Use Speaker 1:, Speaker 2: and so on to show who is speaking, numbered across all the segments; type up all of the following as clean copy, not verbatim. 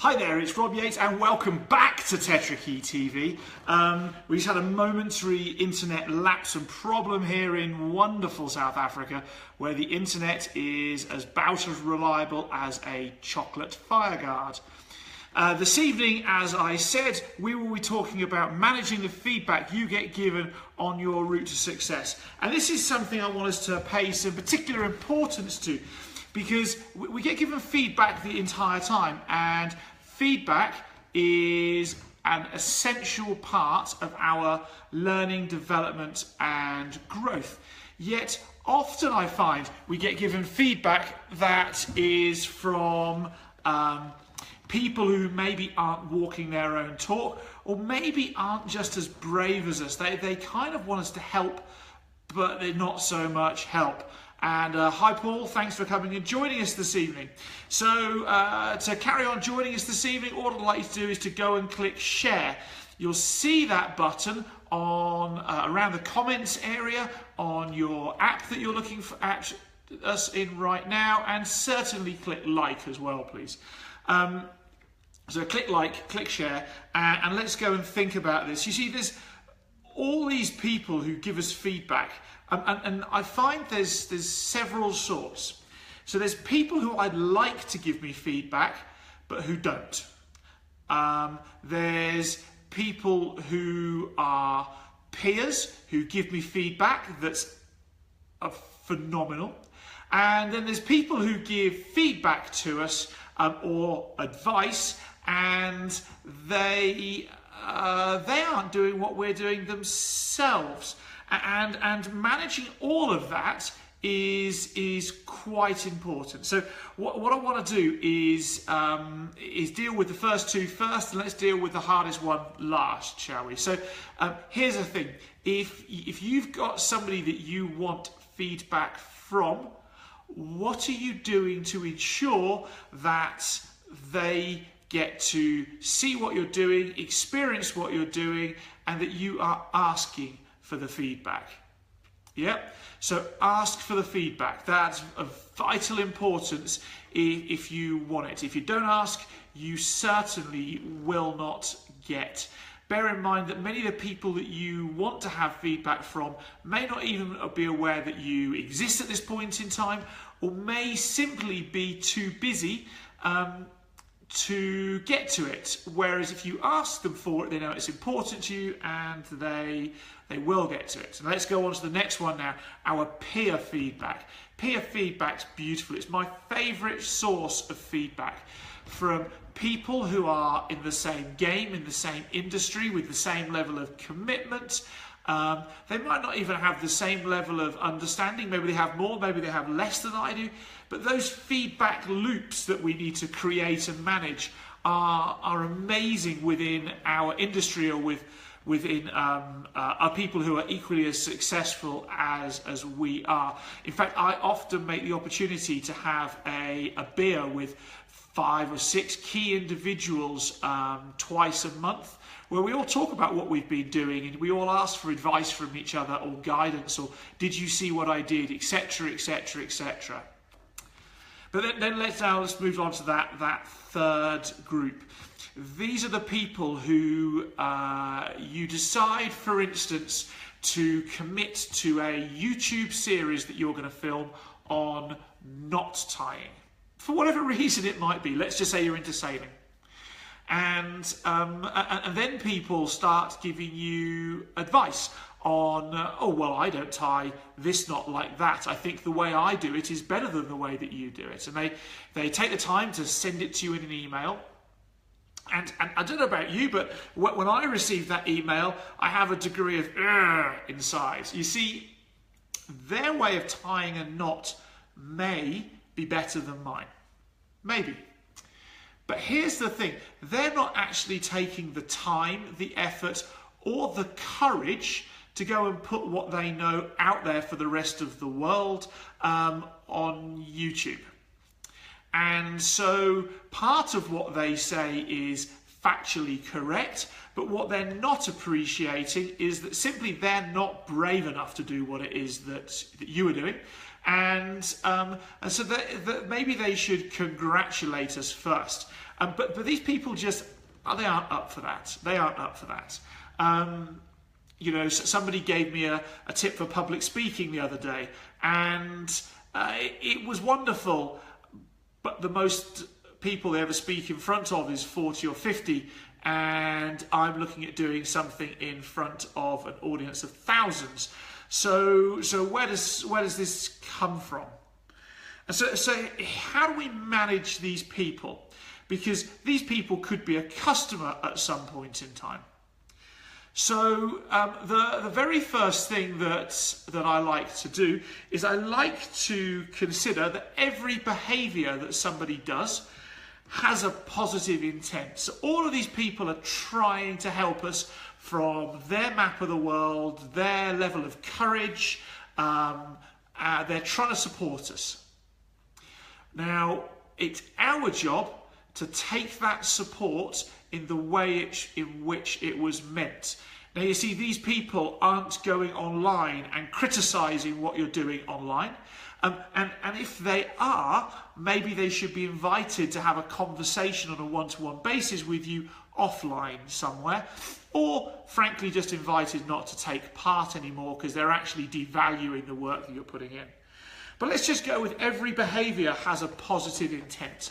Speaker 1: Hi there, it's Rob Yates and welcome back to Tetrakey TV. We just had a momentary internet lapse and problem here in wonderful South Africa, where the internet is about as reliable as a chocolate fireguard. This evening, as I said, we will be talking about managing the feedback you get given on your route to success. And this is something I want us to pay some particular importance to, because we get given feedback the entire time, and feedback is an essential part of our learning, development and growth. Yet often I find we get given feedback that is from people who maybe aren't walking their own talk, or maybe aren't just as brave as us. They kind of want us to help, but they're not so much help. And hi Paul, thanks for coming and joining us this evening. So to carry on joining us this evening, all I'd like you to do is to go and click share. You'll see that button on around the comments area on your app that you're looking at us in right now, and certainly click like as well, please. So click like, click share, and let's go and think about this. You see, there's all these people who give us feedback, and I find there's several sorts. So there's people who I'd like to give me feedback, but who don't. There's people who are peers who give me feedback that's phenomenal. And then there's people who give feedback to us or advice, and they aren't doing what we're doing themselves. And managing all of that is quite important. So what I want to do is deal with the first two first, and let's deal with the hardest one last, shall we? So here's the thing: if you've got somebody that you want feedback from, what are you doing to ensure that they get to see what you're doing, experience what you're doing, and that you are asking for the feedback? Yep. So ask for the feedback. That's of vital importance if you want it. If you don't ask, you certainly will not get. Bear in mind that many of the people that you want to have feedback from may not even be aware that you exist at this point in time, or may simply be too busy to get to it. Whereas if you ask them for it, they know it's important to you, and they will get to it. So let's go on to the next one now, our peer feedback. Peer feedback's beautiful. It's my favourite source of feedback from people who are in the same game, in the same industry, with the same level of commitment. They might not even have the same level of understanding. Maybe they have more, maybe they have less than I do. But those feedback loops that we need to create and manage are amazing within our industry, or within our people who are equally as successful as we are. In fact, I often make the opportunity to have a beer with 5 or 6 key individuals twice a month, where we all talk about what we've been doing, and we all ask for advice from each other, or guidance, or did you see what I did, etc, etc, etc. But then let's move on to that third group. These are the people who you decide, for instance, to commit to a YouTube series that you're going to film on knot tying. For whatever reason it might be. Let's just say you're into sailing. And then people start giving you advice on, oh, well, I don't tie this knot like that. I think the way I do it is better than the way that you do it. And they take the time to send it to you in an email. And I don't know about you, but when I receive that email, I have a degree of inside. You see, their way of tying a knot may be better than mine. Maybe. But here's the thing. They're not actually taking the time, the effort, or the courage to go and put what they know out there for the rest of the world on YouTube. And so part of what they say is factually correct, but what they're not appreciating is that simply they're not brave enough to do what it is that you are doing, and so that maybe they should congratulate us first. But these people just, they aren't up for that. They aren't up for that. You know, somebody gave me a tip for public speaking the other day, and it was wonderful, but the most people they ever speak in front of is 40 or 50, and I'm looking at doing something in front of an audience of thousands. So where does this come from? And so how do we manage these people? Because these people could be a customer at some point in time. So the very first thing that I like to do is I like to consider that every behaviour that somebody does has a positive intent. So all of these people are trying to help us from their map of the world, their level of courage. They're trying to support us. Now, it's our job to take that support in the way in which it was meant. Now, you see, these people aren't going online and criticising what you're doing online. And if they are, maybe they should be invited to have a conversation on a one-to-one basis with you offline somewhere, or frankly just invited not to take part anymore because they're actually devaluing the work that you're putting in. But let's just go with every behaviour has a positive intent.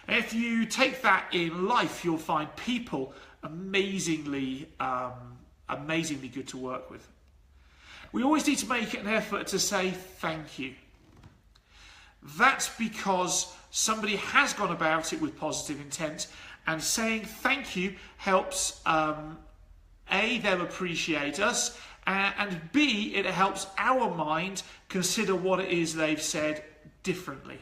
Speaker 1: And if you take that in life, you'll find people amazingly good to work with. We always need to make an effort to say thank you. That's because somebody has gone about it with positive intent, and saying thank you helps A, them appreciate us, and B, it helps our mind consider what it is they've said differently.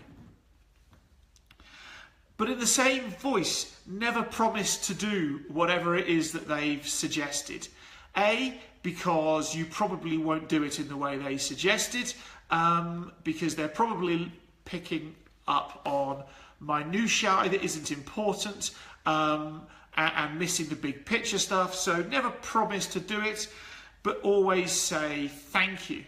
Speaker 1: But in the same voice, never promise to do whatever it is that they've suggested. A, because you probably won't do it in the way they suggested, because they're probably picking up on minutiae that isn't important, and missing the big picture stuff. So never promise to do it, but always say thank you.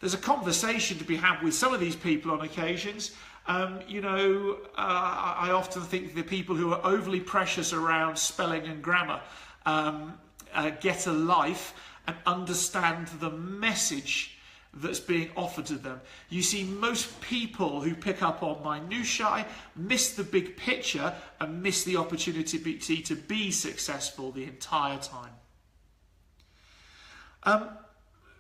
Speaker 1: There's a conversation to be had with some of these people on occasions. I often think the people who are overly precious around spelling and grammar get a life and understand the message that's being offered to them. You see, most people who pick up on minutiae miss the big picture and miss the opportunity to be successful the entire time.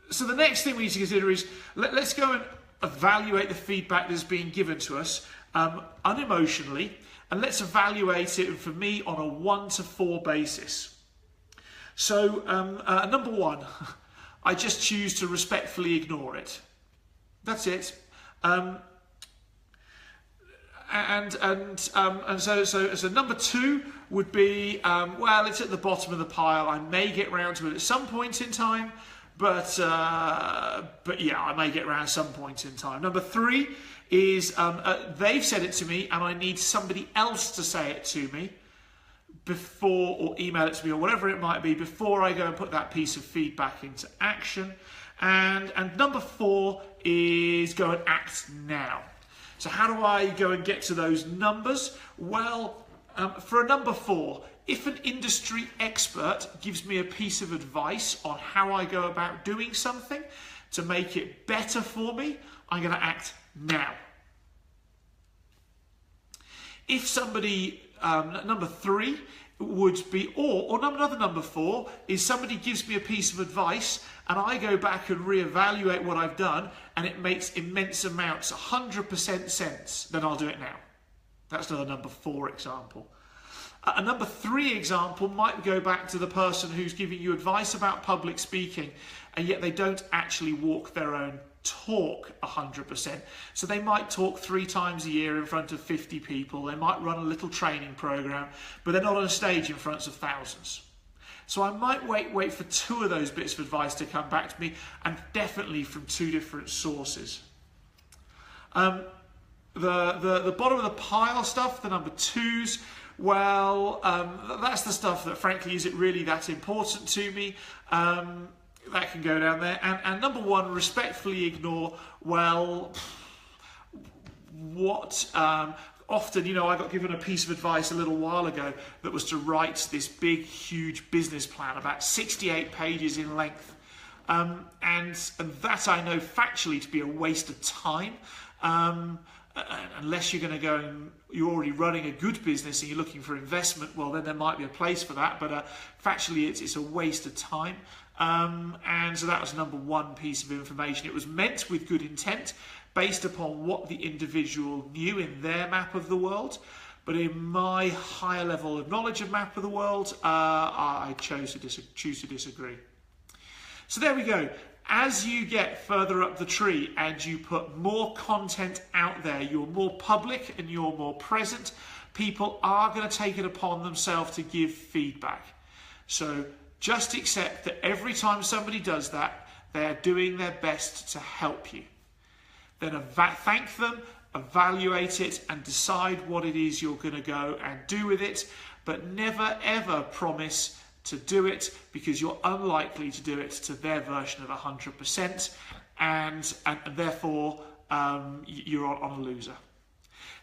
Speaker 1: So the next thing we need to consider is, let's go and evaluate the feedback that's being given to us unemotionally, and let's evaluate it, for me, on a 1 to 4 basis. So number 1, I just choose to respectfully ignore it. That's it. So number 2 would be, well, it's at the bottom of the pile. I may get round to it at some point in time, but yeah, I may get around some point in time. Number 3 is they've said it to me, and I need somebody else to say it to me before, or email it to me, or whatever it might be, before I go and put that piece of feedback into action. And number 4 is go and act now. So how do I go and get to those numbers? Well, for a number 4, if an industry expert gives me a piece of advice on how I go about doing something to make it better for me, I'm going to act now. If somebody, number 3 would be, or another number 4 is somebody gives me a piece of advice and I go back and reevaluate what I've done and it makes immense amounts, 100% sense, then I'll do it now. That's another number 4 example. A number 3 example might go back to the person who's giving you advice about public speaking, and yet they don't actually walk their own talk 100%. So they might talk 3 times a year in front of 50 people. They might run a little training program, but they're not on a stage in front of thousands. So I might wait for 2 of those bits of advice to come back to me, and definitely from 2 different sources. The bottom of the pile stuff, the number 2s, well, that's the stuff that frankly isn't really that important to me. that can go down there. And number one, respectfully ignore, well, what... often, you know, I got given a piece of advice a little while ago that was to write this big, huge business plan, about 68 pages in length. And that I know factually to be a waste of time. Unless you're going to go and you're already running a good business and you're looking for investment, well, then there might be a place for that. But factually, it's a waste of time. And so that was number one piece of information. It was meant with good intent, based upon what the individual knew in their map of the world. But in my higher level of knowledge of map of the world, I choose to disagree. So there we go. As you get further up the tree and you put more content out there, you're more public and you're more present, people are going to take it upon themselves to give feedback. So just accept that every time somebody does that, they're doing their best to help you. Then thank them, evaluate it, and decide what it is you're going to go and do with it. But never ever promise to do it, because you're unlikely to do it to their version of 100%, and therefore you're on a loser.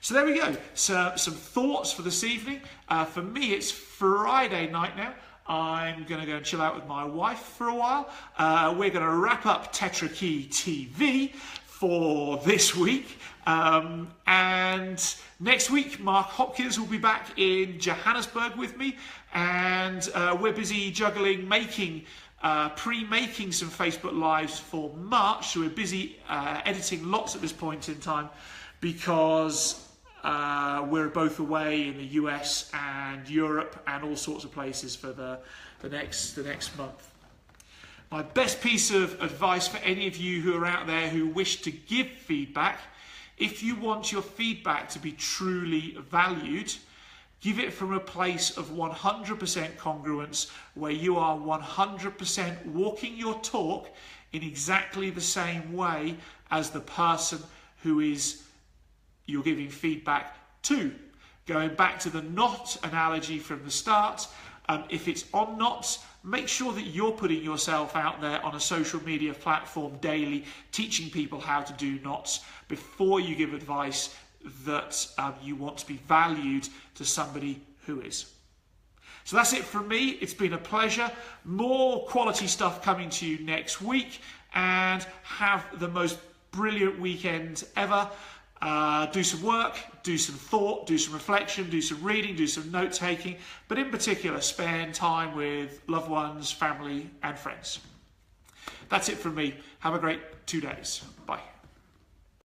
Speaker 1: So there we go. So some thoughts for this evening. For me, it's Friday night now. I'm going to go and chill out with my wife for a while. We're going to wrap up Tetrakey TV for this week. And next week, Mark Hopkins will be back in Johannesburg with me. And we're busy juggling pre-making some Facebook Lives for March. So we're busy editing lots at this point in time, because we're both away in the US and Europe and all sorts of places for the next month. My best piece of advice for any of you who are out there who wish to give feedback: if you want your feedback to be truly valued, give it from a place of 100% congruence, where you are 100% walking your talk in exactly the same way as the person who you're giving feedback to. Going back to the knot analogy from the start, if it's on knots, make sure that you're putting yourself out there on a social media platform daily, teaching people how to do knots before you give advice that you want to be valued to somebody who is. So that's it from me. It's been a pleasure. More quality stuff coming to you next week, and have the most brilliant weekend ever. Do some work, do some thought, do some reflection, do some reading, do some note-taking, but in particular, spend time with loved ones, family, and friends. That's it from me. Have a great 2 days. Bye.